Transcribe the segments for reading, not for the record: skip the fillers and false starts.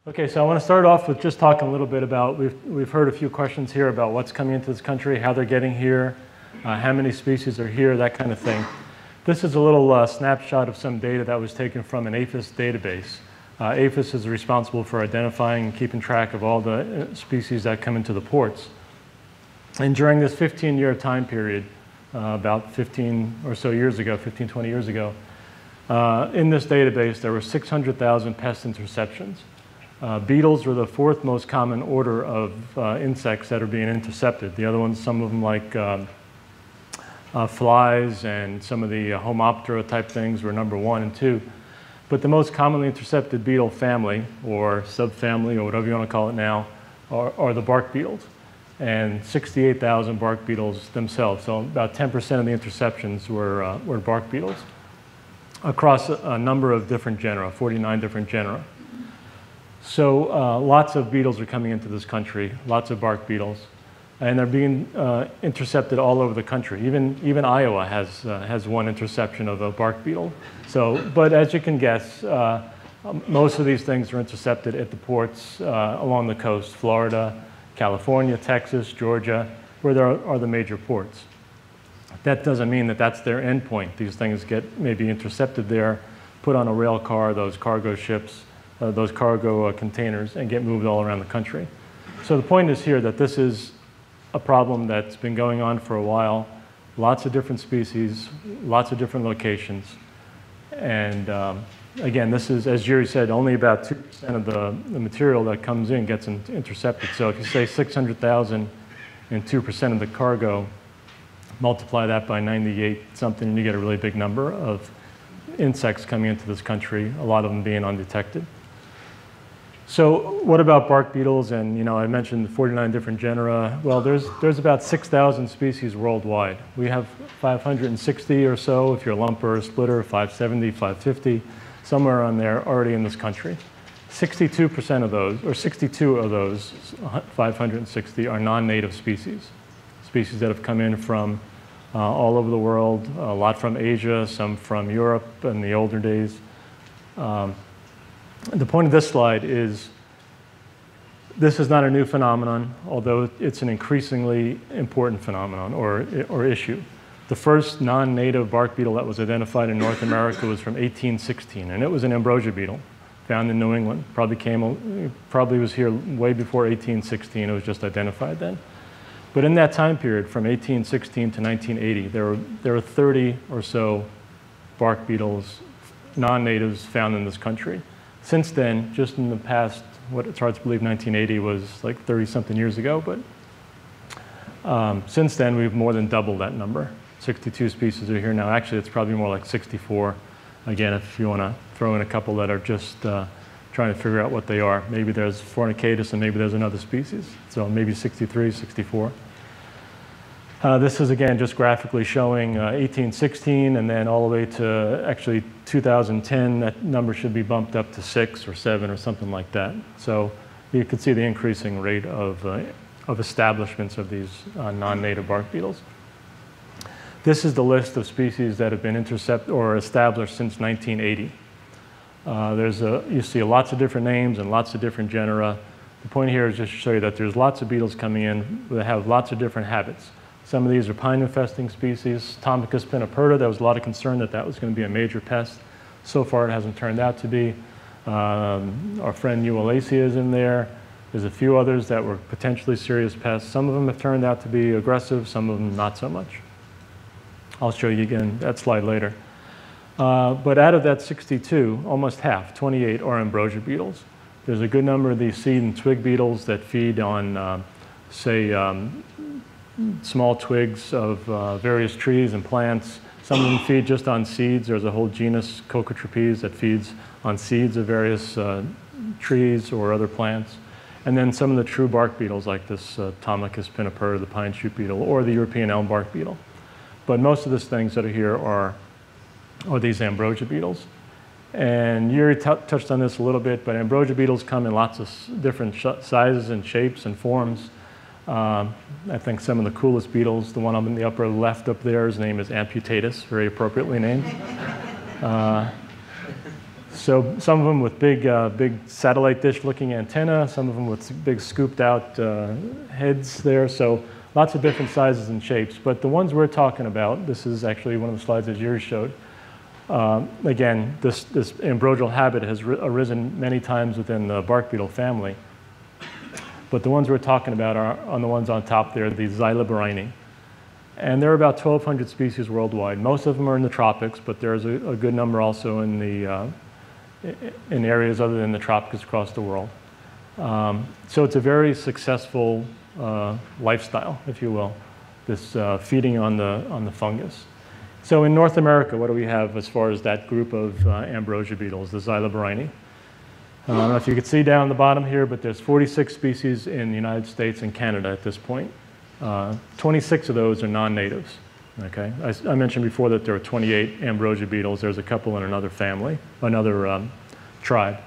Okay, so I want to start off with just talking a little bit about, we've heard a few questions here about what's coming into this country, how they're getting here, how many species are here, that kind of thing. This is a little snapshot of some data that was taken from an APHIS database. APHIS is responsible for identifying and keeping track of all the species that come into the ports. And during this 15-year time period, about 15 or so years ago, 15, 20 years ago, in this database there were 600,000 pest interceptions. Beetles were the fourth most common order of insects that are being intercepted. The other ones, some of them like flies and some of the Homoptera type things were number 1 and 2. But the most commonly intercepted beetle family, or subfamily, or whatever you want to call it now, are the bark beetles. And 68,000 bark beetles themselves. So about 10% of the interceptions were bark beetles across a number of different genera, 49 different genera. So lots of beetles are coming into this country, lots of bark beetles, and they're being intercepted all over the country. Even Iowa has one interception of a bark beetle. So, but as you can guess, most of these things are intercepted at the ports along the coast, Florida, California, Texas, Georgia, where there are the major ports. That doesn't mean that that's their end point. These things get maybe intercepted there, put on a rail car, those cargo ships, those cargo containers, and get moved all around the country. So the point is here that this is a problem that's been going on for a while. Lots of different species, lots of different locations. And again, this is, as Jerry said, only about 2% of the material that comes in gets intercepted. So if you say 600,000 and 2% of the cargo, multiply that by 98 something, and you get a really big number of insects coming into this country, a lot of them being undetected. So what about bark beetles? And I mentioned 49 different genera. Well, there's about 6,000 species worldwide. We have 560 or so, if you're a lumper or a splitter, 570, 550, somewhere on there already in this country. 62% of those, or 62 of those 560 are non-native species. Species that have come in from all over the world, a lot from Asia, some from Europe in the older days. The point of this slide is this is not a new phenomenon, although it's an increasingly important phenomenon or issue. The first non-native bark beetle that was identified in North America was from 1816, and it was an Ambrosia beetle found in New England. Probably was here way before 1816. It was just identified then. But in that time period, from 1816 to 1980, there were 30 or so bark beetles, non-natives, found in this country. Since then, just in the past, it's hard to believe 1980 was like 30-something years ago, but since then, we've more than doubled that number. 62 species are here now. Actually, it's probably more like 64. Again, if you want to throw in a couple that are just trying to figure out what they are. Maybe there's Fornicatus and maybe there's another species. So maybe 63, 64. This is, again, just graphically showing 1816 and then all the way to actually 2010. That number should be bumped up to 6 or 7 or something like that. So you can see the increasing rate of establishments of these non-native bark beetles. This is the list of species that have been intercepted or established since 1980. You see lots of different names and lots of different genera. The point here is just to show you that there's lots of beetles coming in that have lots of different habits. Some of these are pine-infesting species. Tomicus pinniperta, there was a lot of concern that that was going to be a major pest. So far, it hasn't turned out to be. Our friend Uelacea is in there. There's a few others that were potentially serious pests. Some of them have turned out to be aggressive, some of them not so much. I'll show you again that slide later. But out of that 62, almost half, 28, are Ambrosia beetles. There's a good number of these seed and twig beetles that feed on, small twigs of various trees and plants. Some of them feed just on seeds. There's a whole genus, Cocotripes, that feeds on seeds of various trees or other plants. And then some of the true bark beetles, like this Tomicus pinniperta, the pine shoot beetle, or the European elm bark beetle. But most of these things that are here are these Ambrosia beetles. And Yuri touched on this a little bit, but Ambrosia beetles come in lots of different sizes and shapes and forms. I think some of the coolest beetles, the one up in the upper left up there, his name is Amputatus, very appropriately named. So some of them with big satellite dish-looking antenna, some of them with big scooped-out heads there. So lots of different sizes and shapes. But the ones we're talking about, this is actually one of the slides that Yuri showed. Again, this ambrosial habit has arisen many times within the bark beetle family. But the ones we're talking about are on the ones on top there, the Xylobarini. And there are about 1,200 species worldwide. Most of them are in the tropics, but there's a good number also in areas other than the tropics across the world. So it's a very successful lifestyle, if you will, this feeding on the fungus. So in North America, what do we have as far as that group of ambrosia beetles, the Xylobarini? I don't know if you can see down the bottom here, but there's 46 species in the United States and Canada at this point. 26 of those are non-natives. Okay, I mentioned before that there are 28 ambrosia beetles. There's a couple in another family, another tribe.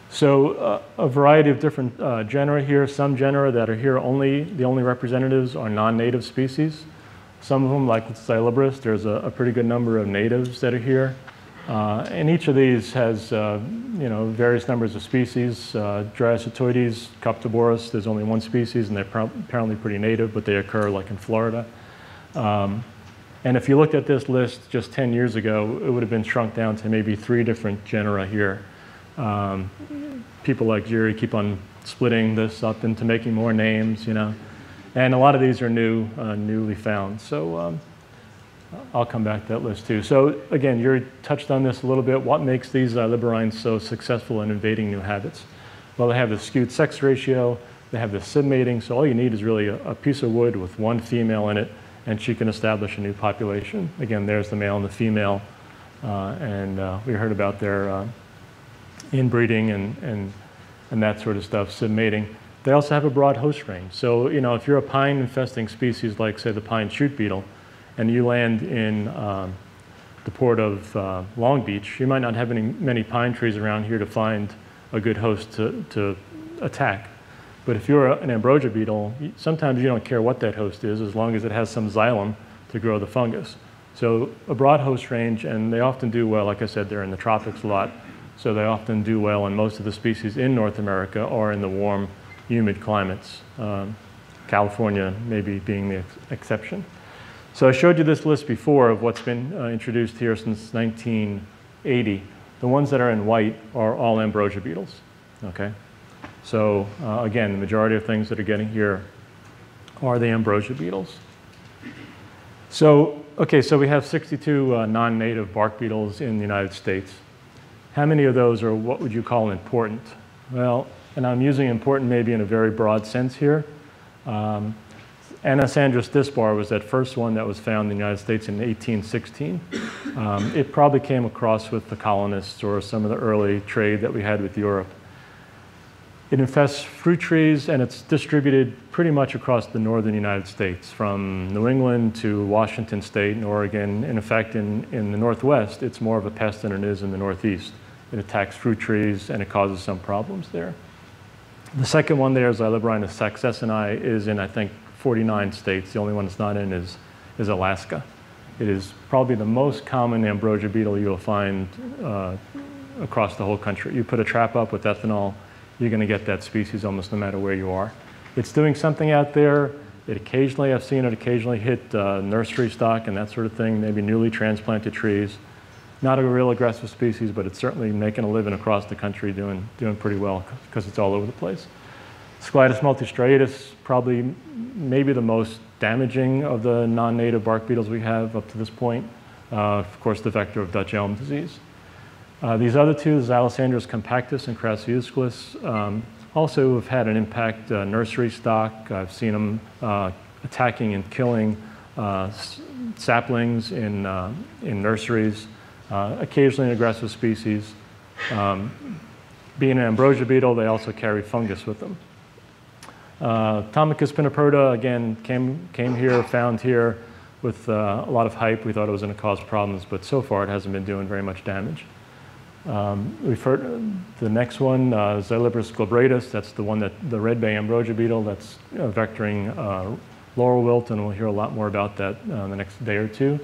So a variety of different genera here. Some genera that are here the only representatives are non-native species. Some of them, like with Xylobris, there's a pretty good number of natives that are here. And each of these has various numbers of species. Dryasitoides, Coptoborus, there's only one species, and they're apparently pretty native, but they occur like in Florida. And if you looked at this list just 10 years ago, it would have been shrunk down to maybe 3 different genera here. People like Yuri keep on splitting this up into making more names, And a lot of these are newly found. So I'll come back to that list too. So again, Yuri touched on this a little bit. What makes these Xylobarines so successful in invading new habits? Well, they have the skewed sex ratio. They have the symmating. So all you need is really a piece of wood with one female in it, and she can establish a new population. Again, there's the male and the female. We heard about their inbreeding and that sort of stuff, symmating. They also have a broad host range. So, if you're a pine infesting species like, say, the pine shoot beetle, and you land in the port of Long Beach, you might not have many pine trees around here to find a good host to attack. But if you're an ambrosia beetle, sometimes you don't care what that host is as long as it has some xylem to grow the fungus. So a broad host range, and they often do well. Like I said, they're in the tropics a lot, so they often do well, and most of the species in North America are in the warm, humid climates. California maybe being the exception. So I showed you this list before of what's been introduced here since 1980. The ones that are in white are all ambrosia beetles. Okay, so again, the majority of things that are getting here are the ambrosia beetles. So so we have 62 non-native bark beetles in the United States. How many of those are what would you call important? Well, and I'm using important maybe in a very broad sense here. Anasandrus dispar was that first one that was found in the United States in 1816. It probably came across with the colonists or some of the early trade that we had with Europe. It infests fruit trees, and it's distributed pretty much across the northern United States, from New England to Washington State and Oregon. In fact, in the Northwest, it's more of a pest than it is in the Northeast. It attacks fruit trees, and it causes some problems there. The second one there, Xylobarinus saxesini, is in, I think, 49 states. The only one it's not in is Alaska. It is probably the most common ambrosia beetle you'll find across the whole country. You put a trap up with ethanol, you're going to get that species almost no matter where you are. It's doing something out there. I've seen it occasionally hit nursery stock and that sort of thing, maybe newly transplanted trees. Not a real aggressive species, but it's certainly making a living across the country, doing pretty well because it's all over the place. Sclitus multistriatus, probably maybe the most damaging of the non-native bark beetles we have up to this point. Of course, the vector of Dutch elm disease. These other two, Xylosandrus compactus and Crassiusculus, also have had an impact nursery stock. I've seen them attacking and killing saplings in nurseries, occasionally an aggressive species. Being an ambrosia beetle, they also carry fungus with them. Tomicus pinniperta, again, came here, found here with a lot of hype. We thought it was going to cause problems, but so far it hasn't been doing very much damage. We've heard the next one, Xylibris glabratus, that's the one the red bay ambrosia beetle that's vectoring laurel wilt, and we'll hear a lot more about that in the next day or two.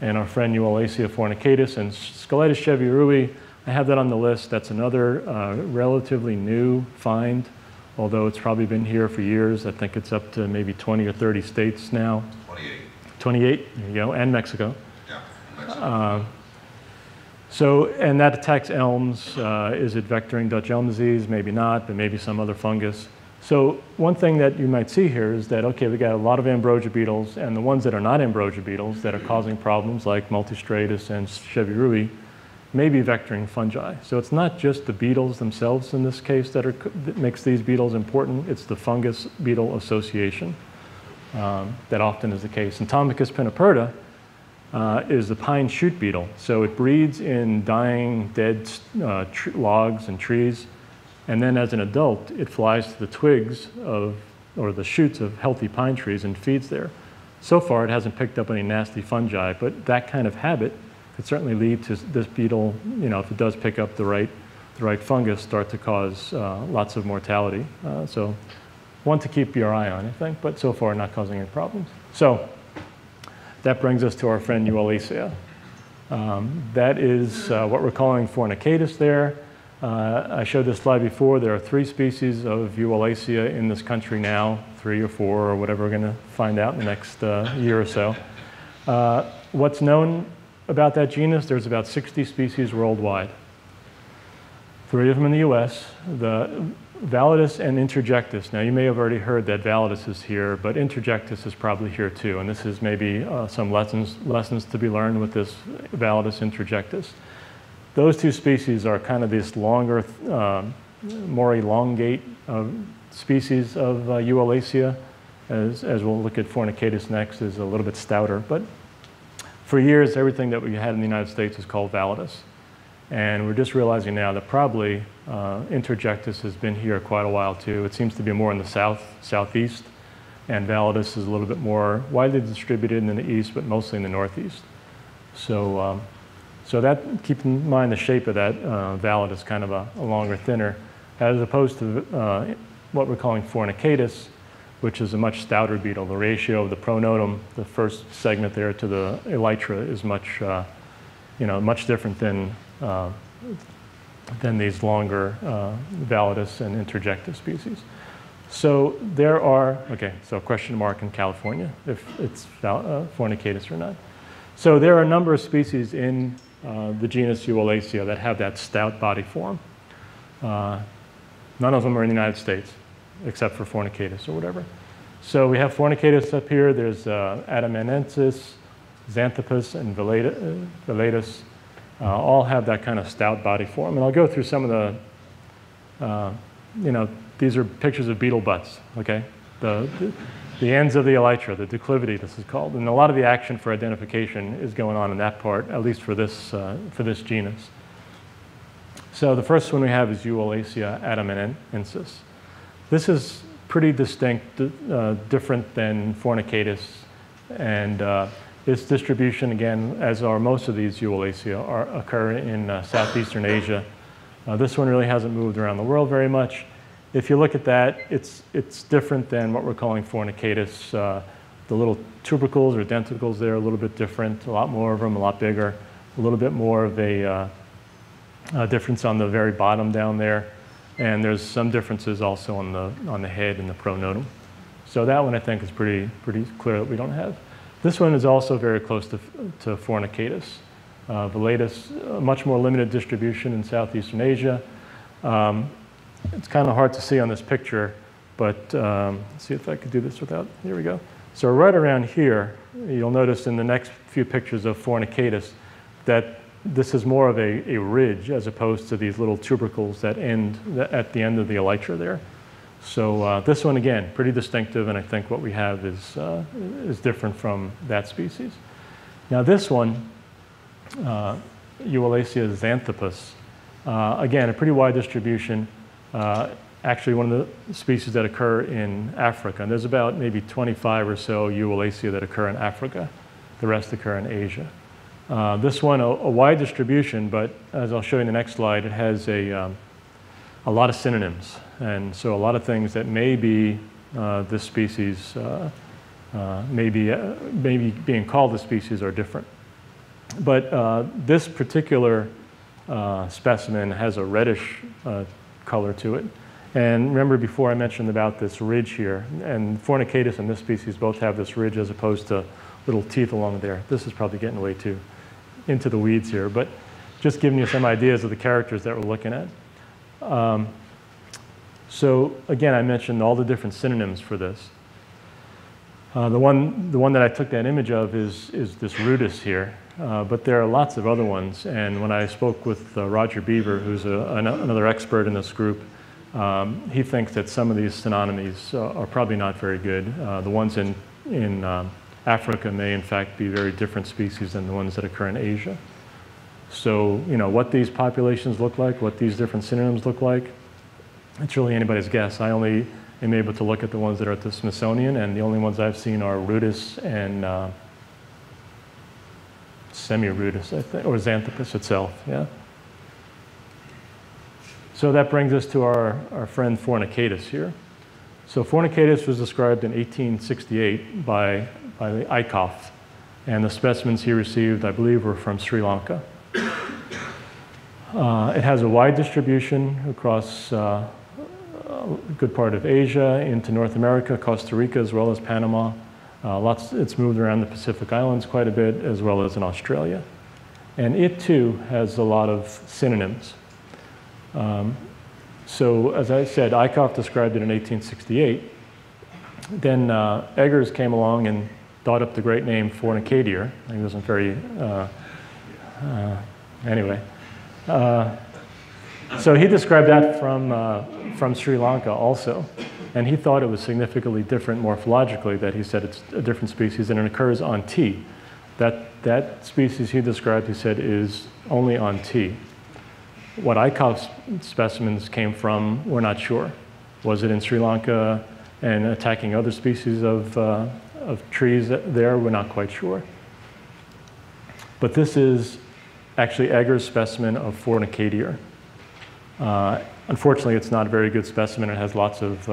and our friend Uolacea fornicatus, and Scolitis cheviarui. I have that on the list. That's another relatively new find, although it's probably been here for years. I think it's up to maybe 20 or 30 states now. 28. 28, there you go, and Mexico. Yeah, Mexico. And that attacks elms. Is it vectoring Dutch elm disease? Maybe not, but maybe some other fungus. So one thing that you might see here is that, okay, we got a lot of ambrosia beetles, and the ones that are not ambrosia beetles that are causing problems like multistratus and cheviarui may be vectoring fungi. So it's not just the beetles themselves in this case that makes these beetles important, it's the fungus-beetle association that often is the case. And Tomicus pinniperta is the pine shoot beetle. So it breeds in dying, dead logs and trees. And then as an adult, it flies to the twigs or the shoots of healthy pine trees and feeds there. So far, it hasn't picked up any nasty fungi, but that kind of habit could certainly lead to this beetle, if it does pick up the right fungus, start to cause lots of mortality. So one to keep your eye on, I think, but so far not causing any problems. So that brings us to our friend Uolacea. That is what we're calling fornicatus there. I showed this slide before. There are 3 species of Uolacea in this country now, 3 or 4 or whatever we're going to find out in the next year or so. What's known about that genus? There's about 60 species worldwide. 3 of them in the US, the Validus and Interjectus. Now you may have already heard that Validus is here, but Interjectus is probably here too. And this is maybe some lessons to be learned with this Validus Interjectus. Those 2 species are kind of this longer, more elongate species of Uolacea. As we'll look at fornicatus next, is a little bit stouter. But for years, everything that we had in the United States is called Validus. And we're just realizing now that probably Interjectus has been here quite a while too. It seems to be more in the southeast, and Validus is a little bit more widely distributed in the east, but mostly in the northeast. So that, keep in mind the shape of that Validus, kind of a longer, thinner, as opposed to what we're calling fornicatus, which is a much stouter beetle. The ratio of the pronotum, the first segment there, to the elytra is much, much different than these longer Validus and Interjectus species. So there are, so question mark in California, if it's fornicatus or not. So there are a number of species in the genus Uolacea that have that stout body form. None of them are in the United States, except for fornicatus or whatever. So we have fornicatus up here. There's adamanensis, xanthopus, and velatus. All have that kind of stout body form. And I'll go through some of the, these are pictures of beetle butts, okay? The ends of the elytra, the declivity, this is called. And a lot of the action for identification is going on in that part, at least for this genus. So the first one we have is Uolacea adamanensis. This is pretty distinct, different than fornicatus. And its distribution, again, as are most of these Uolacea, occur in southeastern Asia. This one really hasn't moved around the world very much. If you look at that, it's different than what we're calling fornicatus. The little tubercles or denticles there are a little bit different, a lot more of them, a lot bigger, a little bit more of a difference on the very bottom down there. And there's some differences also on the head and the pronotum. So that one I think is pretty clear that we don't have. This one is also very close to fornicatus. Velatus, much more limited distribution in southeastern Asia. It's kind of hard to see on this picture, but let's see if I could do this without, here we go. So right around here, you'll notice in the next few pictures of fornicatus that this is more of a ridge as opposed to these little tubercles that end at the end of the elytra there. So this one, again, pretty distinctive, and I think what we have is different from that species. Now this one, Uolacea xanthopus, again, a pretty wide distribution. Actually, one of the species that occur in Africa. And there's about maybe 25 or so Uolacea that occur in Africa. The rest occur in Asia. This one, a wide distribution, but as I'll show you in the next slide, it has a lot of synonyms. And so a lot of things that may be this species, maybe being called this species are different. But this particular specimen has a reddish color to it. And remember before I mentioned about this ridge here, and Fornicatus and this species both have this ridge as opposed to little teeth along there. This is probably getting way too into the weeds here, but just giving you some ideas of the characters that we're looking at. So again, I mentioned all the different synonyms for this. The one that I took that image of is this rudis here, but there are lots of other ones. And when I spoke with Roger Beaver, who's another expert in this group, he thinks that some of these synonymies are probably not very good. The ones in Africa may in fact be very different species than the ones that occur in Asia. So, you know, what these populations look like, what these different synonyms look like, it's really anybody's guess. I only am able to look at the ones that are at the Smithsonian, and the only ones I've seen are rudis and semi-rudis, I think, or Xanthopus itself, yeah? So that brings us to our friend Fornicatus here. So Fornicatus was described in 1868 by the Eickhoff, and the specimens he received, I believe, were from Sri Lanka. It has a wide distribution across a good part of Asia into North America, Costa Rica, as well as Panama. It's moved around the Pacific Islands quite a bit, as well as in Australia. And it, too, has a lot of synonyms. So, as I said, Eickhoff described it in 1868. Then Eggers came along and thought up the great name Fornicadier. He wasn't very, anyway. So he described that from Sri Lanka also. And he thought it was significantly different morphologically, that he said it's a different species and it occurs on tea. That species he described, he said, is only on tea. What Eickhoff's specimens came from, we're not sure. Was it in Sri Lanka and attacking other species of trees there? We're not quite sure. But this is actually Eggers' specimen of Fornicadier. Unfortunately, it's not a very good specimen. It has lots of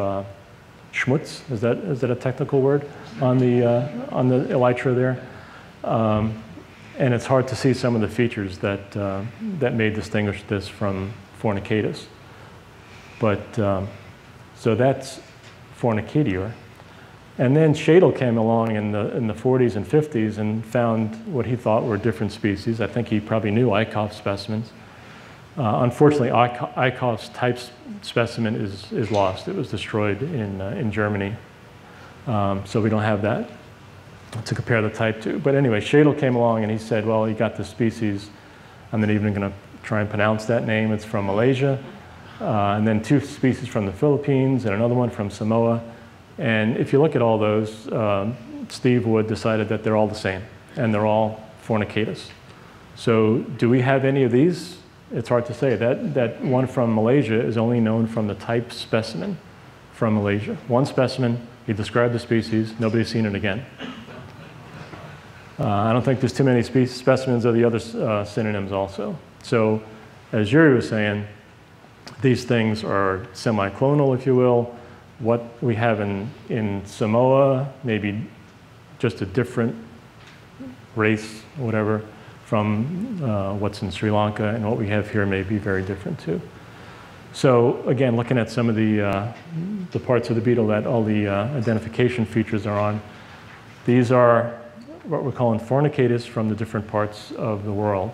schmutz. Is that a technical word on the elytra there? And it's hard to see some of the features that may distinguish this from Fornicatus. But so that's Fornicadier. And then Shadle came along in the 40s and 50s and found what he thought were different species. I think he probably knew Eickhoff's specimens. Unfortunately, Eickhoff's type specimen is lost. It was destroyed in Germany. So we don't have that to compare the type to. But anyway, Shadle came along and he said, well, he got this species. I'm not even going to try and pronounce that name. It's from Malaysia. And then 2 species from the Philippines and another one from Samoa. And if you look at all those, Steve Wood decided that they're all the same, and they're all Fornicatus. So do we have any of these? It's hard to say. That one from Malaysia is only known from the type specimen from Malaysia. One specimen, he described the species, nobody's seen it again. I don't think there's too many specimens of the other synonyms also. So as Yuri was saying, these things are semi-clonal, if you will. What we have in Samoa, maybe just a different race, whatever, from what's in Sri Lanka, and what we have here may be very different too. So again, looking at some of the parts of the beetle that all the identification features are on, these are what we're calling Fornicatus from the different parts of the world.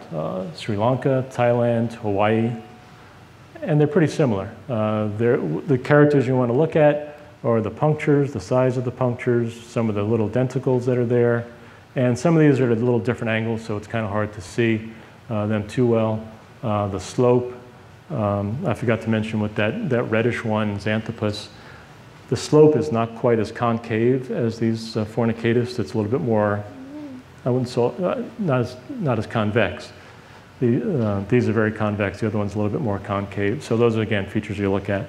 Sri Lanka, Thailand, Hawaii, and they're pretty similar. The characters you want to look at are the punctures, the size of the punctures, some of the little denticles that are there, and some of these are at a little different angles, so it's kind of hard to see them too well. The slope, I forgot to mention with that reddish one, Xanthopus, the slope is not quite as concave as these Fornicatus. It's a little bit more, I wouldn't say, not as convex. These are very convex. The other one's a little bit more concave. So those are, again, features you look at.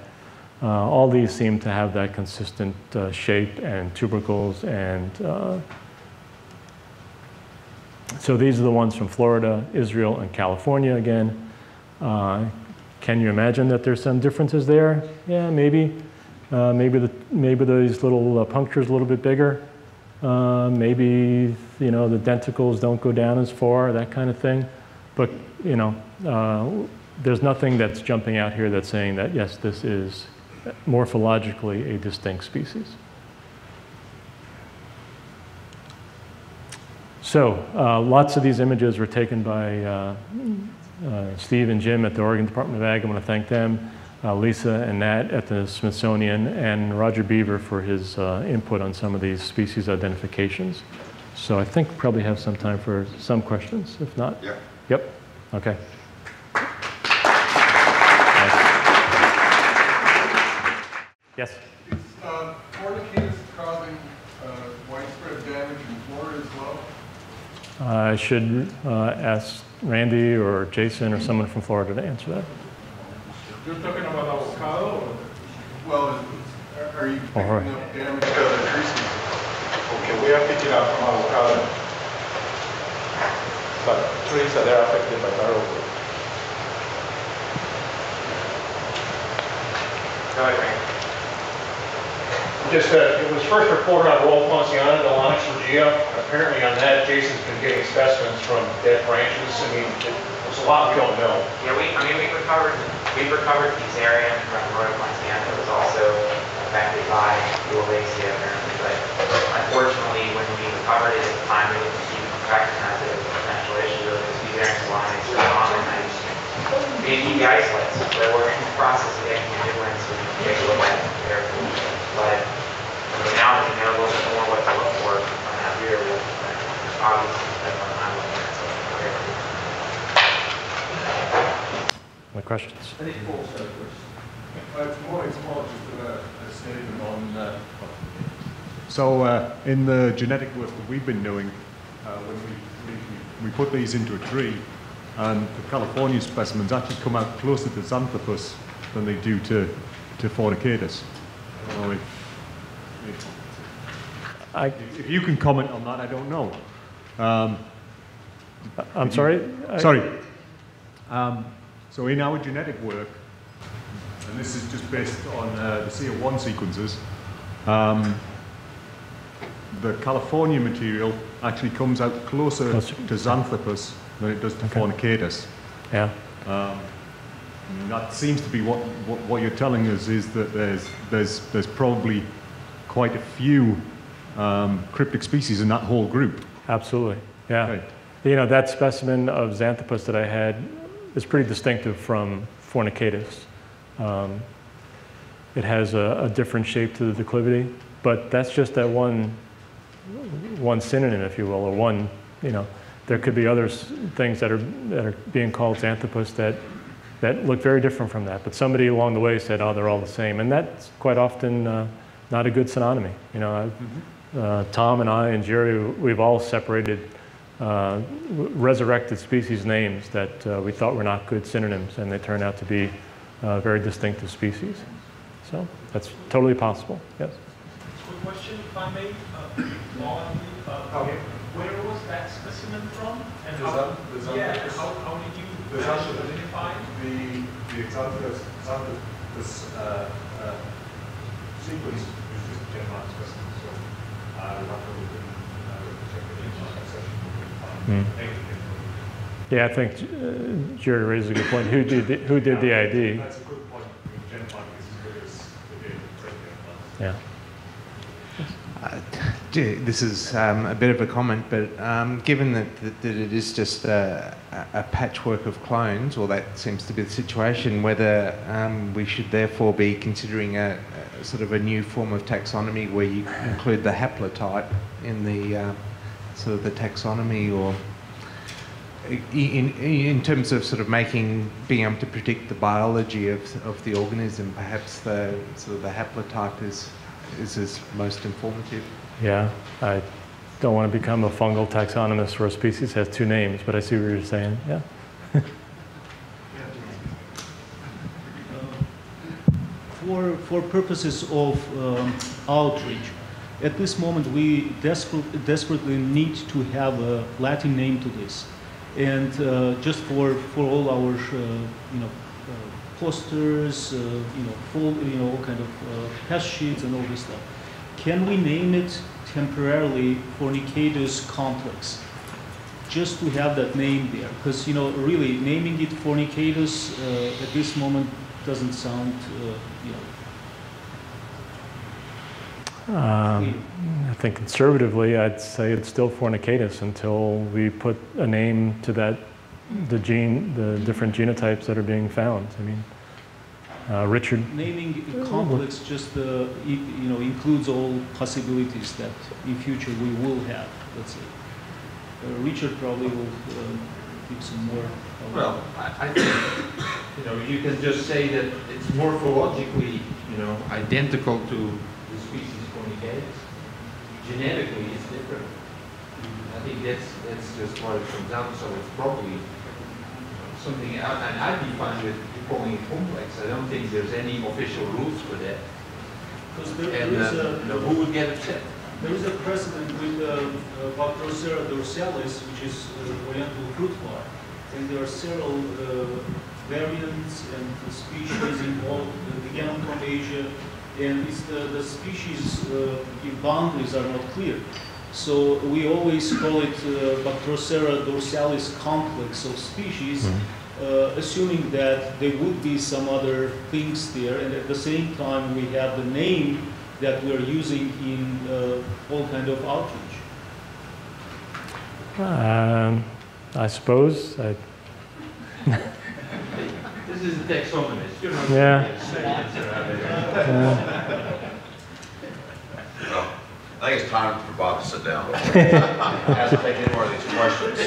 All these seem to have that consistent shape and tubercles. And so these are the ones from Florida, Israel, and California again. Can you imagine that there's some differences there? Yeah, maybe. Maybe these little punctures a little bit bigger. Maybe, you know, the denticles don't go down as far, that kind of thing. But, you know, there's nothing that's jumping out here that's saying that, yes, this is morphologically a distinct species. So lots of these images were taken by Steve and Jim at the Oregon Department of Ag. I want to thank them, Lisa and Nat at the Smithsonian, and Roger Beaver for his input on some of these species identifications. So I think probably have some time for some questions. If not, yep. Okay. Yes? Is fornicators causing widespread damage in Florida as well? I should ask Randy or Jason or someone from Florida to answer that. You're talking about avocado? Or? Well, are you picking right. up damage because of tree season? Okay, we are picking up from avocado, but trees that are affected by barrel root. Go ahead, Randy. Just it was first reported on Royal Ponciana, Delonix, Virginia. Apparently on that, Jason's been getting specimens from dead branches. I mean, there's a lot we don't know. Yeah, we've recovered these areas from Royal Ponciana. It was also affected by Uolacea apparently, but unfortunately, when we recovered it at the time, we looked to recognize it as a potential issue because these areas line is so common. Maybe the isolates, but we're in the process of getting new ones, so we can take a look at them carefully. But now that we know a little bit more what to look for out here, we'll obviously spend more time looking at something carefully. Any questions? It's more just a statement on. So in the genetic work that we've been doing, when we put these into a tree, and the California specimens actually come out closer to Xanthopus than they do to Fornicatus. So if you can comment on that, I don't know. I'm sorry? Sorry. So in our genetic work, and this is just based on the CA1 sequences, the California material actually comes out closer to Xanthopus than it does to Fornicatus. Yeah. And that seems to be what you're telling us, is that there's probably quite a few cryptic species in that whole group. Absolutely. Yeah. Okay. You know, that specimen of Xanthopus that I had is pretty distinctive from Fornicatus. It has a different shape to the declivity, but that's just that one synonym, if you will, or one, you know. There could be other things that are being called Xanthopus that look very different from that. But somebody along the way said, oh, they're all the same. And that's quite often not a good synonymy. You know, Tom and I and Jerry, we've all separated resurrected species names that we thought were not good synonyms, and they turn out to be very distinctive species. So that's totally possible, yes. Quick question, if I may. Where was that specimen from? And how did you identify The Xanthopus sequence is just a gen-mark specimen, so we'll have to look and check the gen-mark session. Yeah, I think Jerry raises a good point. Who did the ID? That's a good point. Gen-mark is as good as the data. Yeah. This is a bit of a comment, but given that it is just a patchwork of clones, or that seems to be the situation, whether we should therefore be considering a sort of a new form of taxonomy where you include the haplotype in the sort of the taxonomy, or in terms of sort of being able to predict the biology of the organism, perhaps the sort of the haplotype is most informative. Yeah, I don't want to become a fungal taxonomist where a species has two names, but I see what you're saying, yeah. For purposes of outreach, at this moment we desperately need to have a Latin name to this, and just for all our posters, all kind of test sheets and all this stuff. Can we name it temporarily Fornicatus complex, just to have that name there. Because, you know, really naming it Fornicatus at this moment doesn't sound, you know, I think conservatively, I'd say it's still Fornicatus until we put a name to that, the different genotypes that are being found. I mean, Richard. Naming a complex just, you know, includes all possibilities that in future we will have, let's say. Richard probably will give some more. Well, I think, you know, you can just say that it's morphologically, you know, identical to the species Fornicatus. Genetically, it's different. I think that's just what it comes down to. So it's probably something, and I'd be fine with calling it complex. I don't think there's any official rules for that. Because there is you know, who would get upset? There is a precedent with Ambrosia dorsalis, which is oriental fruit fly, and there are several variants and species involved. Again, from Asia, and it's the species boundaries are not clear. So we always call it Bactrocera dorsalis complex of species, assuming that there would be some other things there, and at the same time we have the name that we're using in all kind of outreach. I suppose. This is a taxonomist. You're not Yeah. Well, I think it's time for Bob to sit down. He hasn't taken any more of these questions.